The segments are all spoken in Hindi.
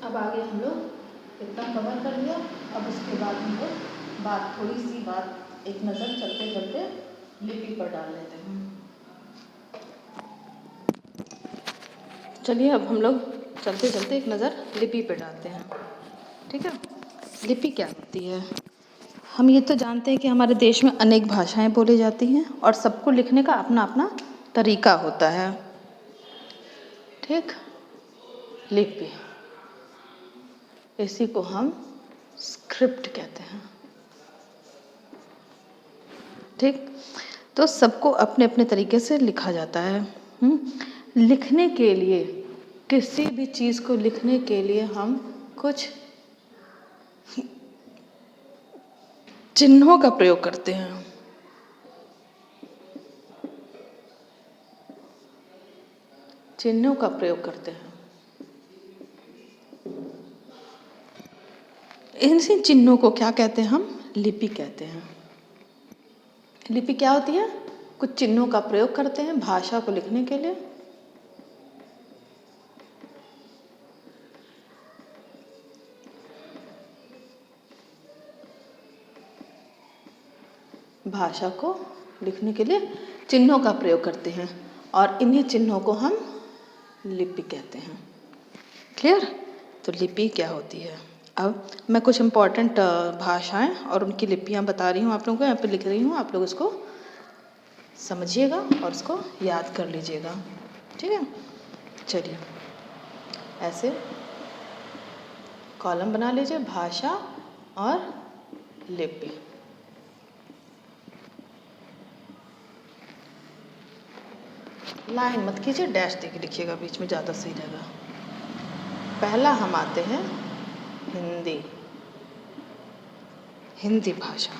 अब आगे हम लोग इतना कवर कर लिया। अब उसके बाद हम लोग थोड़ी सी बात एक नज़र चलते चलते लिपि पर डाल लेते हैं। चलिए अब हम लोग चलते चलते एक नज़र लिपि पर डालते हैं। ठीक है, लिपि क्या होती है? हम ये तो जानते हैं कि हमारे देश में अनेक भाषाएं बोली जाती हैं और सबको लिखने का अपना अपना तरीका होता है। ठीक, लिपि, इसी को हम स्क्रिप्ट कहते हैं। ठीक, तो सबको अपने अपने तरीके से लिखा जाता है। लिखने के लिए, किसी भी चीज़ को लिखने के लिए हम कुछ चिन्हों का प्रयोग करते हैं। चिन्हों का प्रयोग करते हैं। इन्हीं चिन्हों को क्या कहते हैं? हम लिपि कहते हैं। लिपि क्या होती है? कुछ चिन्हों का प्रयोग करते हैं भाषा को लिखने के लिए। भाषा को लिखने के लिए चिन्हों का प्रयोग करते हैं और इन्हीं चिन्हों को हम लिपि कहते हैं। क्लियर? तो लिपि क्या होती है? अब मैं कुछ इम्पॉर्टेंट भाषाएं और उनकी लिपियां बता रही हूँ आप लोगों को, यहाँ पे लिख रही हूँ। आप लोग इसको समझिएगा और इसको याद कर लीजिएगा। ठीक है, चलिए ऐसे कॉलम बना लीजिए, भाषा और लिपि। लाइन मत कीजिए, डैश दे के लिखिएगा बीच में, ज़्यादा सही रहेगा। पहला हम आते हैं हिंदी। हिंदी भाषा,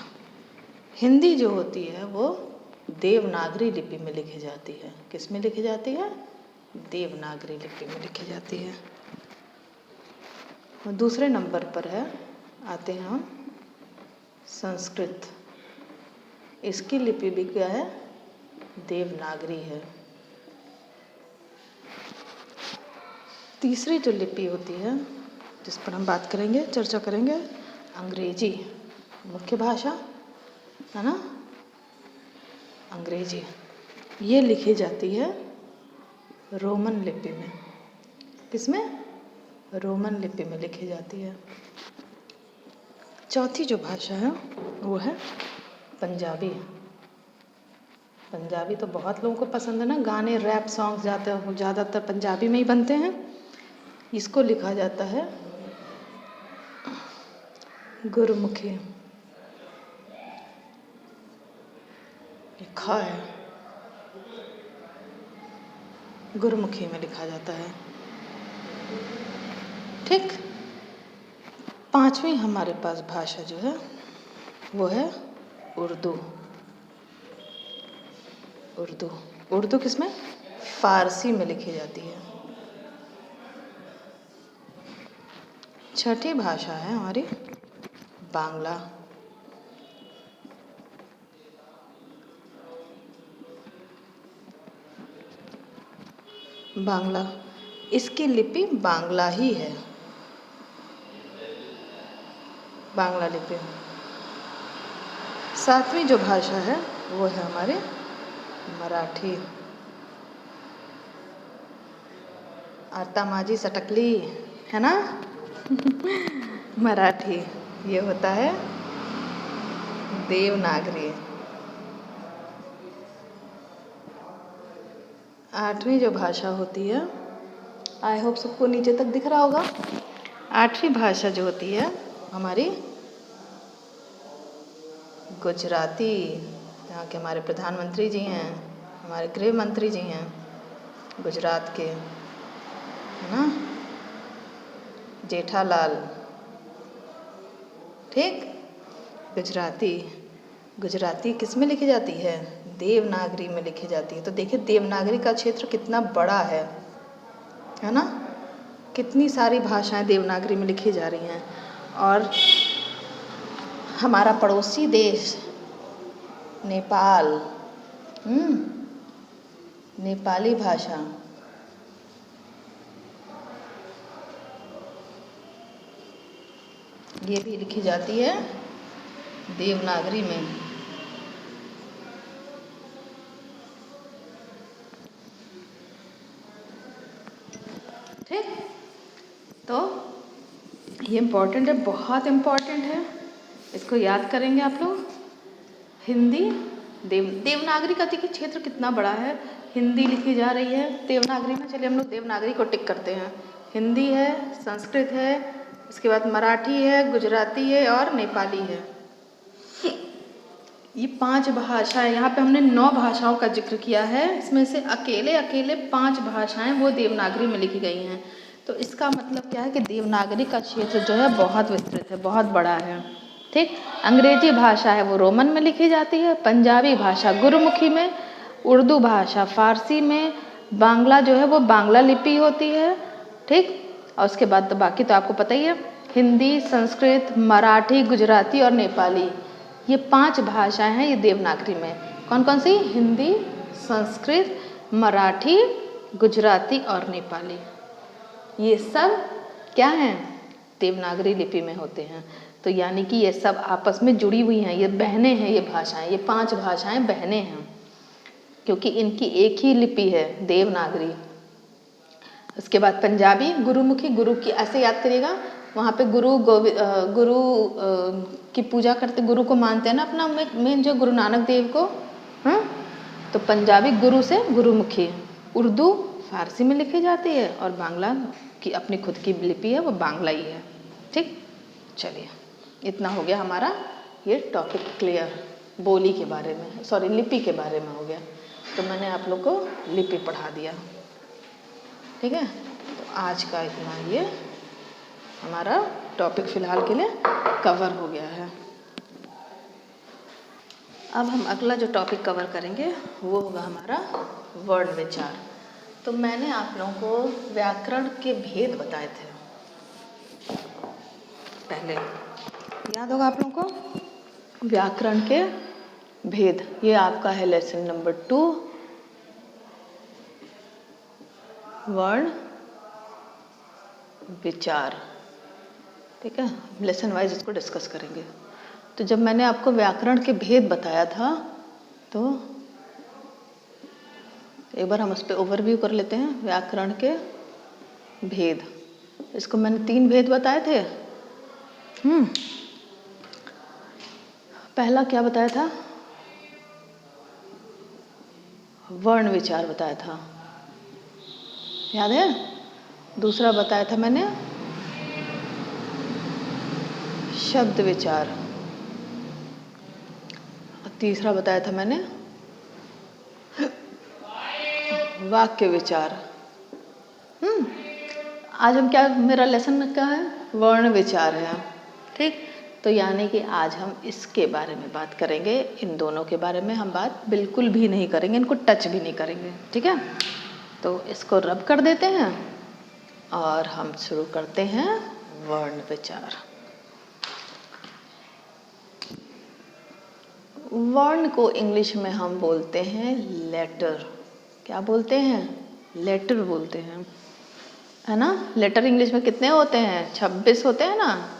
हिंदी जो होती है वो देवनागरी लिपि में लिखी जाती है। किस में लिखी जाती है? देवनागरी लिपि में लिखी जाती है। और दूसरे नंबर पर आते हैं हम संस्कृत। इसकी लिपि भी क्या है? देवनागरी है। तीसरी जो लिपि होती है जिस पर हम बात करेंगे, चर्चा करेंगे, अंग्रेजी। मुख्य भाषा है ना अंग्रेजी। ये लिखी जाती है रोमन लिपि में। किसमें? रोमन लिपि में लिखी जाती है। चौथी जो भाषा है वो है पंजाबी। पंजाबी तो बहुत लोगों को पसंद है ना, गाने रैप सॉन्ग ज़्यादातर पंजाबी में ही बनते हैं। इसको लिखा जाता है गुरमुखी। लिखा है गुरमुखी में लिखा जाता है। ठीक, पांचवी हमारे पास भाषा जो है वो है उर्दू। उर्दू, उर्दू किसमें? फारसी में लिखी जाती है। छठी भाषा है हमारी बांग्ला। बांग्ला, इसकी लिपि बांग्ला ही है, बांग्ला लिपि। सातवीं जो भाषा है वो है हमारी मराठी। आता माझी सटकली है ना मराठी, ये होता है देवनागरी। आठवीं जो भाषा होती है, आई होप सबको नीचे तक दिख रहा होगा। आठवीं भाषा जो होती है हमारी गुजराती। यहाँ के हमारे प्रधानमंत्री जी हैं, हमारे गृह मंत्री जी हैं गुजरात के, है ना, जेठालाल। ठीक, गुजराती। गुजराती किस में लिखी जाती है? देवनागरी में लिखी जाती है। तो देखिए देवनागरी का क्षेत्र कितना बड़ा है ना। कितनी सारी भाषाएं देवनागरी में लिखी जा रही हैं। और हमारा पड़ोसी देश नेपाल, नेपाली भाषा ये भी लिखी जाती है देवनागरी में। ठीक, तो ये इम्पोर्टेंट है, बहुत इम्पोर्टेंट है, इसको याद करेंगे आप लोग। हिंदी देवनागरी का देखिए क्षेत्र कितना बड़ा है। हिंदी लिखी जा रही है देवनागरी में, चलिए हम लोग देवनागरी को टिक करते हैं। हिंदी है, संस्कृत है, इसके बाद मराठी है, गुजराती है और नेपाली है। ये 5 भाषाएं, यहाँ पे हमने 9 भाषाओं का जिक्र किया है, इसमें से अकेले 5 भाषाएं वो देवनागरी में लिखी गई हैं। तो इसका मतलब क्या है कि देवनागरी का क्षेत्र जो है बहुत विस्तृत है, बहुत बड़ा है। ठीक, अंग्रेजी भाषा है वो रोमन में लिखी जाती है, पंजाबी भाषा गुरुमुखी में, उर्दू भाषा फारसी में, बांग्ला जो है वो बांग्ला लिपि होती है। ठीक, और उसके बाद तो बाकी तो आपको पता ही है, हिंदी, संस्कृत, मराठी, गुजराती और नेपाली, ये 5 भाषाएं हैं ये देवनागरी में। कौन कौन सी? हिंदी, संस्कृत, मराठी, गुजराती और नेपाली, ये सब क्या हैं? देवनागरी लिपि में होते हैं। तो यानी कि ये सब आपस में जुड़ी हुई हैं, ये बहनें हैं, ये भाषाएं, ये 5 भाषाएं बहनें हैं, क्योंकि इनकी एक ही लिपि है देवनागरी। उसके बाद पंजाबी गुरुमुखी, गुरु की ऐसे याद करिएगा, वहाँ पे गुरु की पूजा करते, गुरु को मानते हैं ना अपना मेन जो गुरु नानक देव को। हाँ, तो पंजाबी गुरु से गुरुमुखी, उर्दू फारसी में लिखी जाती है और बांग्ला की अपनी खुद की लिपि है वो बांग्ला ही है। ठीक, चलिए इतना हो गया हमारा ये टॉपिक क्लियर, बोली के बारे में, सॉरी लिपि के बारे में हो गया। तो मैंने आप लोग को लिपि पढ़ा दिया। ठीक है, तो आज का इतना ये हमारा टॉपिक फ़िलहाल के लिए कवर हो गया है। अब हम अगला जो टॉपिक कवर करेंगे वो होगा हमारा वर्ण विचार। तो मैंने आप लोगों को व्याकरण के भेद बताए थे पहले, याद होगा आप लोगों को व्याकरण के भेद। ये आपका है लेसन नंबर 2, वर्ण विचार। ठीक है, लेसन वाइज इसको डिस्कस करेंगे। तो जब मैंने आपको व्याकरण के भेद बताया था तो एक बार हम उस पर ओवरव्यू कर लेते हैं। व्याकरण के भेद, इसको मैंने 3 भेद बताए थे। पहला क्या बताया था? वर्ण विचार बताया था, याद है? दूसरा बताया था मैंने शब्द विचार, और तीसरा बताया था मैंने वाक्य विचार। आज हम क्या, मेरा लेसन में क्या है? वर्ण विचार है। ठीक, तो यानी कि आज हम इसके बारे में बात करेंगे। इन दोनों के बारे में हम बात बिल्कुल भी नहीं करेंगे, इनको टच भी नहीं करेंगे। ठीक है, तो इसको रब कर देते हैं और हम शुरू करते हैं वर्ण विचार। वर्ण को इंग्लिश में हम बोलते हैं लेटर। क्या बोलते हैं? लेटर बोलते हैं, है ना? लेटर इंग्लिश में कितने होते हैं? 26 होते हैं ना,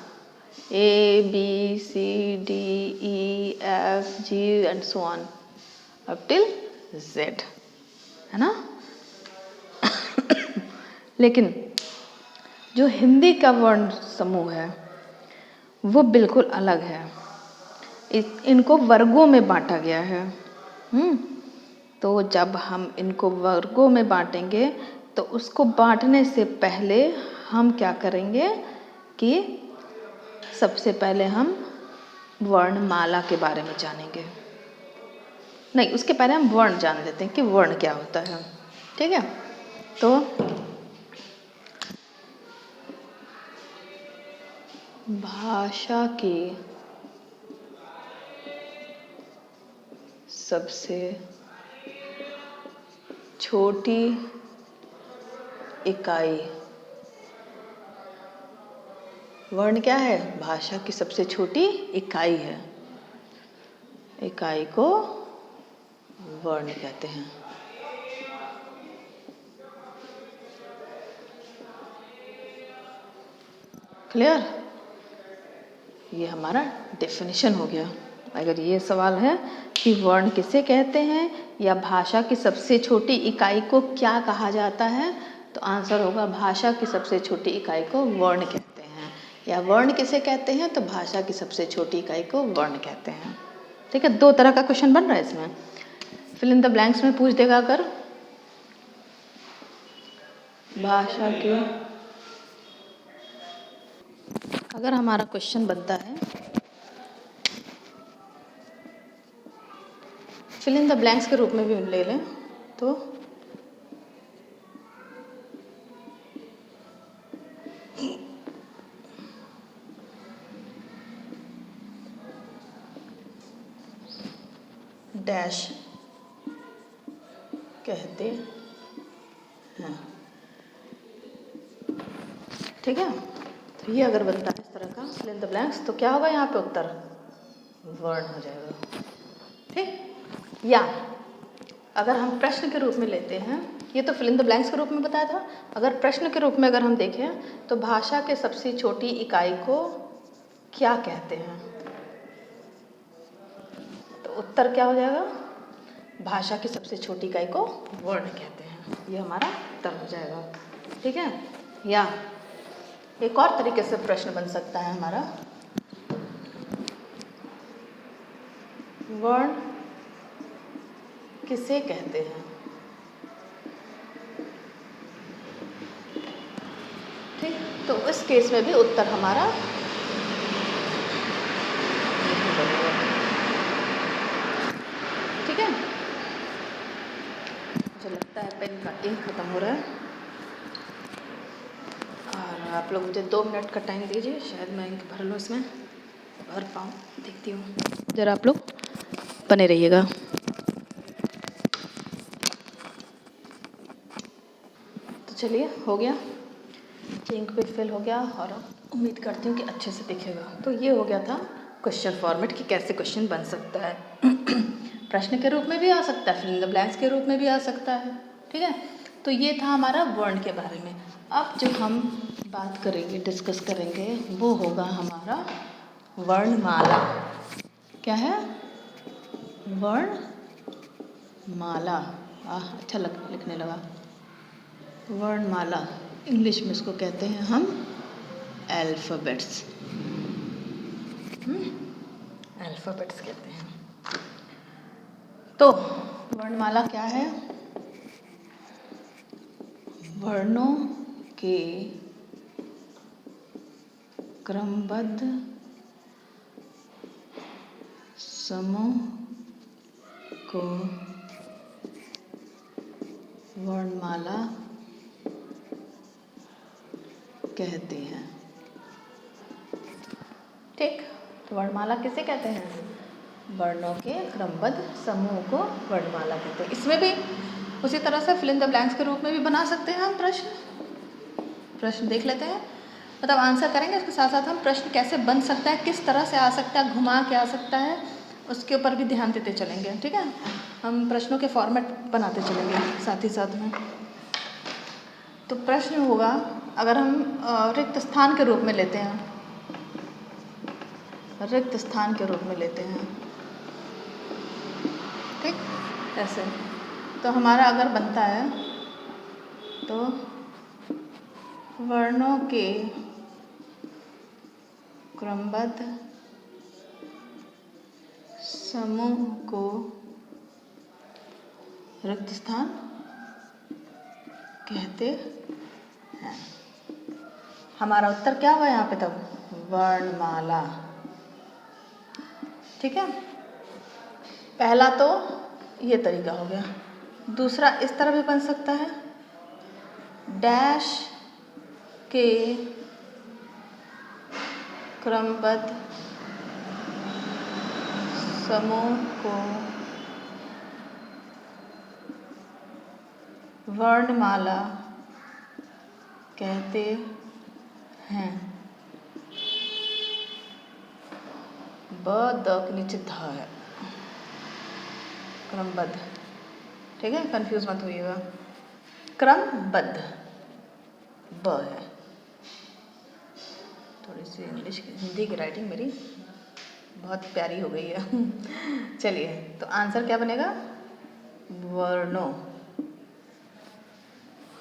ABCDEFG and so on up till Z, है ना? लेकिन जो हिंदी का वर्ण समूह है वो बिल्कुल अलग है। इनको वर्गों में बांटा गया है। तो जब हम इनको वर्गों में बांटेंगे तो उसको बांटने से पहले हम क्या करेंगे कि सबसे पहले हम वर्णमाला के बारे में जानेंगे। नहीं, उसके पहले हम वर्ण जान लेते हैं कि वर्ण क्या होता है। ठीक है, तो भाषा की सबसे छोटी इकाई, वर्ण क्या है? भाषा की सबसे छोटी इकाई है। इकाई को वर्ण कहते हैं। क्लियर? ये हमारा डेफिनेशन हो गया। अगर ये सवाल है कि वर्ण किसे कहते हैं या भाषा की सबसे छोटी इकाई को क्या कहा जाता है, तो आंसर होगा भाषा की सबसे छोटी इकाई को वर्ण कहते हैं, या वर्ण किसे कहते हैं तो भाषा की सबसे छोटी इकाई को वर्ण कहते हैं। ठीक है, 2 तरह का क्वेश्चन बन रहा है इसमें। फिल इन द ब्लैंक्स में पूछ देगा अगर हमारा क्वेश्चन बनता है फिल इन द ब्लैंक्स के रूप में भी ले लें तो डैश कहते हैं। ठीक है, तो ये अगर बनता है इस तरह का फिल इन द ब्लैंक्स तो क्या होगा यहाँ पे उत्तर वर्ण हो जाएगा। ठीक, या अगर हम प्रश्न के रूप में लेते हैं, ये तो फिल इन द ब्लैंक्स के रूप में बताया था, अगर प्रश्न के रूप में अगर हम देखें तो भाषा के सबसे छोटी इकाई को क्या कहते हैं, तो उत्तर क्या हो जाएगा भाषा की सबसे छोटी इकाई को वर्ण कहते हैं। ये हमारा उत्तर हो जाएगा। ठीक है, या एक और तरीके से प्रश्न बन सकता है हमारा, वर्ण किसे कहते हैं। ठीक, तो इस केस में भी उत्तर हमारा ठीक है। मुझे लगता है पेन का इंक खत्म हो रहा है और आप लोग मुझे 2 मिनट का टाइम दीजिए, शायद मैं इंक भर लूँ, इसमें भर पाऊँ, देखती हूँ, ज़रा आप लोग बने रहिएगा। तो चलिए, हो गया, इंक भी फिल हो गया और उम्मीद करती हूँ कि अच्छे से दिखेगा। तो ये हो गया था क्वेश्चन फॉर्मेट कि कैसे क्वेश्चन बन सकता है। प्रश्न के रूप में भी आ सकता है, फिल इन द ब्लैंक्स के रूप में भी आ सकता है। ठीक है, तो ये था हमारा वर्ण के बारे में। अब जो हम बात करेंगे, डिस्कस करेंगे, वो होगा हमारा वर्णमाला। क्या है? वर्णमाला। अच्छा लिखने लगा। वर्णमाला, इंग्लिश में इसको कहते हैं हम अल्फ़ाबेट्स। अल्फ़ाबेट्स कहते हैं। तो वर्णमाला क्या है? वर्णों के क्रमबद्ध समूह को वर्णमाला कहते हैं। ठीक, तो वर्णमाला किसे कहते हैं? वर्णों के क्रमबद्ध समूह को वर्णमाला कहते हैं। इसमें भी उसी तरह से फिल इन द ब्लैंक्स के रूप में भी बना सकते हैं हम प्रश्न देख लेते हैं, मतलब आंसर करेंगे, उसके साथ साथ हम प्रश्न कैसे बन सकता है, किस तरह से आ सकता है, घुमा के आ सकता है, उसके ऊपर भी ध्यान देते चलेंगे। ठीक है, हम प्रश्नों के फॉर्मेट बनाते चलेंगे साथ ही साथ में। तो प्रश्न होगा, अगर हम रिक्त स्थान के रूप में लेते हैं, रिक्त स्थान के रूप में लेते हैं, ठीक, ऐसे तो हमारा अगर बनता है तो वर्णों के क्रमबद्ध समूह को रिक्त स्थान कहते हैं। हमारा उत्तर क्या हुआ यहाँ पे तब? वर्णमाला। ठीक है, पहला तो ये तरीका हो गया। दूसरा इस तरह भी बन सकता है, डैश के क्रमबद्ध समूह को वर्णमाला कहते हैं। ब द के नीचे ध है, क्रमबद्ध। ठीक है, कंफ्यूज मत होइएगा, क्रमबद्ध ब है। थोड़ी सी इंग्लिश हिंदी की राइटिंग मेरी बहुत प्यारी हो गई है। चलिए, तो आंसर क्या बनेगा? वर्णों।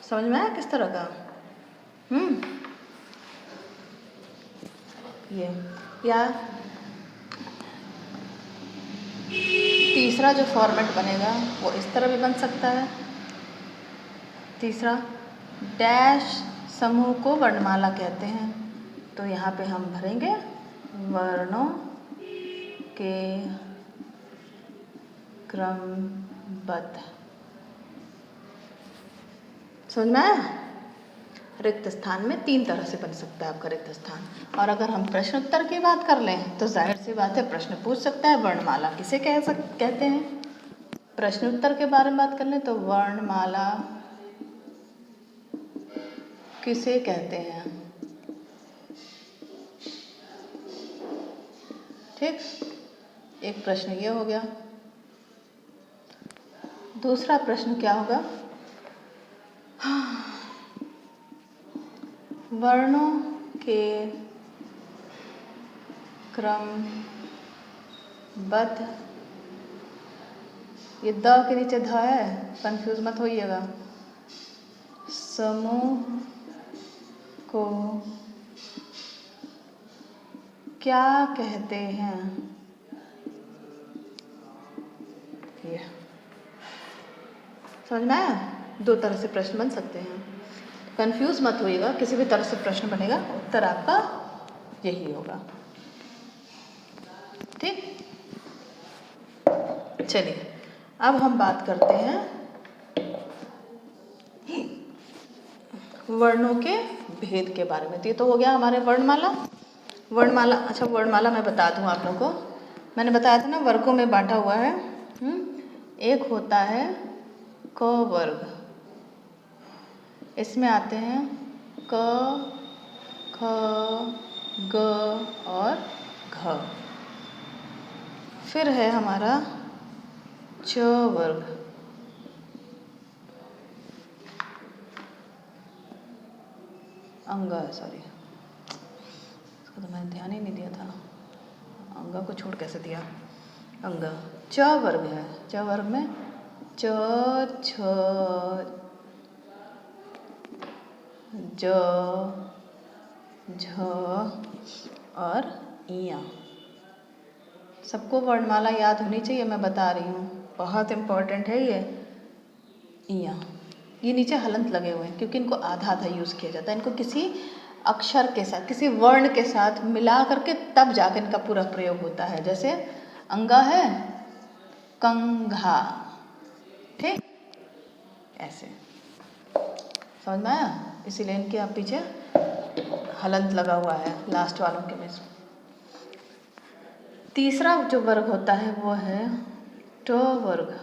समझ में आया किस तरह का? ये या तीसरा जो फॉर्मेट बनेगा वो इस तरह भी बन सकता है। तीसरा, डैश समूह को वर्णमाला कहते हैं। तो यहाँ पे हम भरेंगे वर्णों के क्रमबद्ध। समझ में आया? रिक्त स्थान में 3 तरह से बन सकता है आपका रिक्त स्थान। और अगर हम प्रश्न उत्तर की बात कर लें तो जाहिर सी बात है, प्रश्न पूछ सकता है वर्णमाला किसे कहते हैं। प्रश्न उत्तर के बारे में बात कर लें तो वर्णमाला किसे कहते हैं। ठीक, एक प्रश्न ये हो गया। दूसरा प्रश्न क्या होगा? वर्णों के क्रमबद्ध। ये द के नीचे ध है, कंफ्यूज मत होइएगा। समूह को क्या कहते हैं? ये समझ में आया? 2 तरह से प्रश्न बन सकते हैं। कंफ्यूज मत होइएगा, किसी भी तरह से प्रश्न बनेगा, उत्तर आपका यही होगा। ठीक, चलिए अब हम बात करते हैं वर्णों के भेद के बारे में। तो ये तो हो गया हमारे वर्णमाला। अच्छा, वर्णमाला मैं बता दूं आप लोगों को। मैंने बताया था ना, वर्गों में बांटा हुआ है। एक होता है क वर्ग, इसमें आते हैं क, ख, ग और घ। फिर है हमारा च वर्ग, अंगा, सॉरी इसको तो मैंने ध्यान ही नहीं दिया था, अंगा को छोड़ कैसे दिया। अंगा। च वर्ग है, च वर्ग में च, छ, ज, झ और इया। सबको वर्णमाला याद होनी चाहिए, मैं बता रही हूँ, बहुत इम्पोर्टेंट है ये। इया, ये नीचे हलंत लगे हुए हैं क्योंकि इनको आधा आधा यूज़ किया जाता है। इनको किसी अक्षर के साथ, किसी वर्ण के साथ मिला करके तब जाकर इनका पूरा प्रयोग होता है। जैसे अंगा है कंघा, ठीक, ऐसे। समझ में आया? इसीलिए इनके आप पीछे हलंत लगा हुआ है लास्ट वालों के में। तीसरा जो वर्ग होता है वो है ट वर्ग।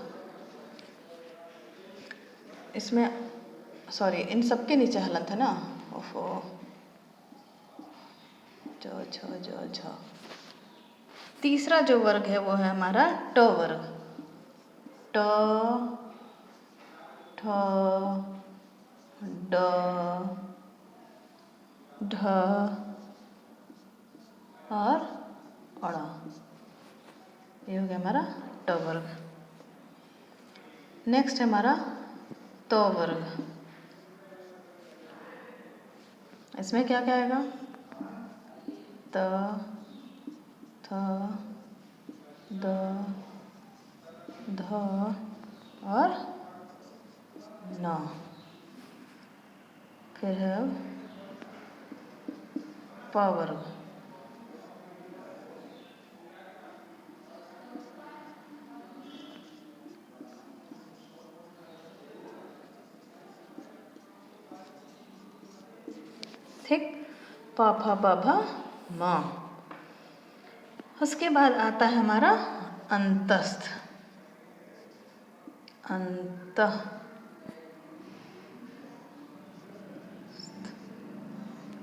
इसमें सॉरी, इन सबके नीचे हलंत है ना, ओफो, ज, छ, ज, झ। तीसरा जो वर्ग है वो है हमारा ट वर्ग। ट, ठ, ड, ढ और अड़। ये हो गया हमारा ट वर्ग। नेक्स्ट है हमारा त वर्ग। इसमें क्या क्या आएगा? त, थ, द, ध और न। फिर है प वर्ग। ठीक, प, फ, ब, भ, म। उसके बाद आता है हमारा अंतस्थ। अंत,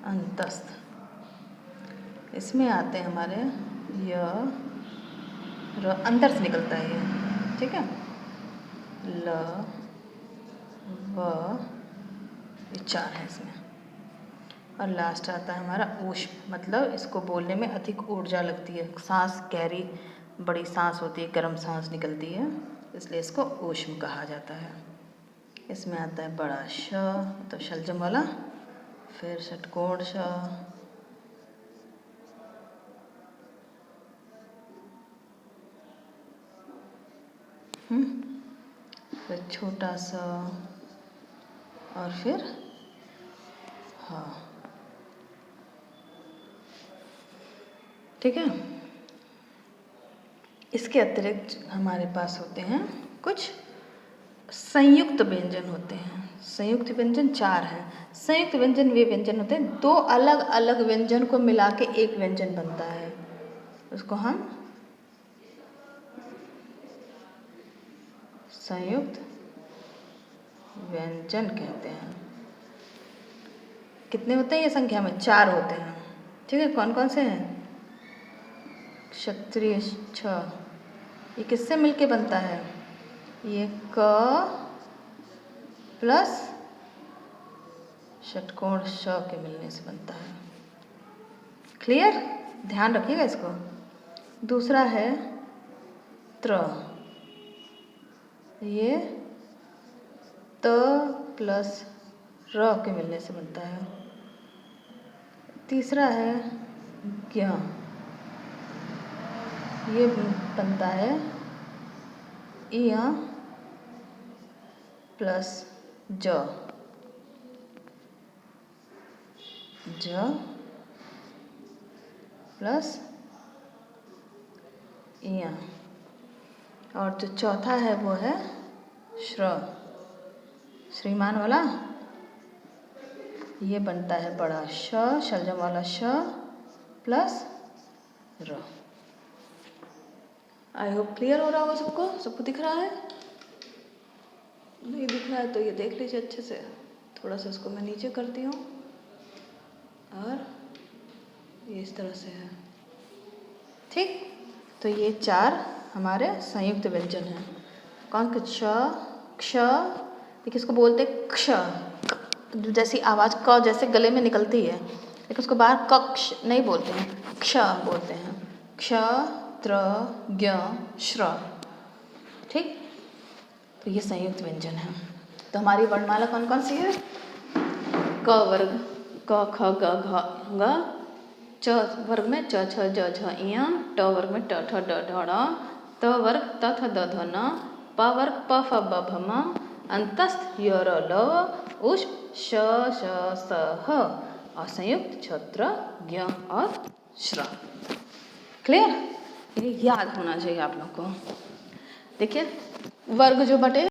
अंतस्थ। इसमें आते हैं हमारे य, र, अंदर से निकलता है ये, ठीक है। ल, व, ये 4 है इसमें। और लास्ट आता है हमारा ऊष्म, मतलब इसको बोलने में अधिक ऊर्जा लगती है, सांस गहरी बड़ी सांस होती है, गर्म सांस निकलती है, इसलिए इसको ऊष्म कहा जाता है। इसमें आता है बड़ा श, तो शलजम वाला, फिर षटकोण श, फिर छोटा सा, और फिर हाँ, ठीक है। इसके अतिरिक्त हमारे पास होते हैं कुछ संयुक्त व्यंजन होते हैं। संयुक्त व्यंजन 4 हैं। संयुक्त व्यंजन वे व्यंजन होते हैं, 2 अलग अलग व्यंजन को मिला के एक व्यंजन बनता है, उसको हम संयुक्त व्यंजन कहते हैं। कितने होते हैं ये संख्या में? 4 होते हैं, ठीक है। कौन कौन से हैं? क्षत्रिय छ, ये किससे मिलके बनता है? ये क प्लस षटकोण श के मिलने से बनता है। क्लियर? ध्यान रखिएगा इसको। दूसरा है त्र, ये त प्लस र के मिलने से बनता है। तीसरा है ज्ञ, ये बनता है इय प्लस ज, ज प्लस इय। और जो चौथा है वो है श्र, श्रीमान वाला, ये बनता है बड़ा श, शलजम वाला श प्लस र। आई होप क्लियर हो रहा होगा सबको? सबको दिख रहा है? नहीं दिख रहा है तो ये देख लीजिए अच्छे से। थोड़ा सा इसको मैं नीचे करती हूँ, और ये इस तरह से है, ठीक। तो ये 4 हमारे संयुक्त व्यंजन हैं। कौन? क्ष, क्ष, ये किसको बोलते हैं? क्ष, जैसी आवाज़ क जैसे गले में निकलती है, लेकिन उसको बाहर कक्ष नहीं बोलते हैं, क्ष बोलते हैं। क्ष, त्र, ज्ञ, श्र, ठीक। तो ये संयुक्त व्यंजन है। तो हमारी वर्णमाला कौन कौन सी है? क वर्ग क ख ग घ ङ, च वर्ग में च छ ज झ इय, ट वर्ग में ट ठ ड ढ ण, त वर्ग त थ द ध न, प वर्ग प फ ब भ म, अंतस्थ य र ल, उष् श श स ह, और संयुक्त छत्र ज्ञ और श्र। क्लियर? ये याद होना चाहिए आप लोग को। देखिए वर्ग जो बटे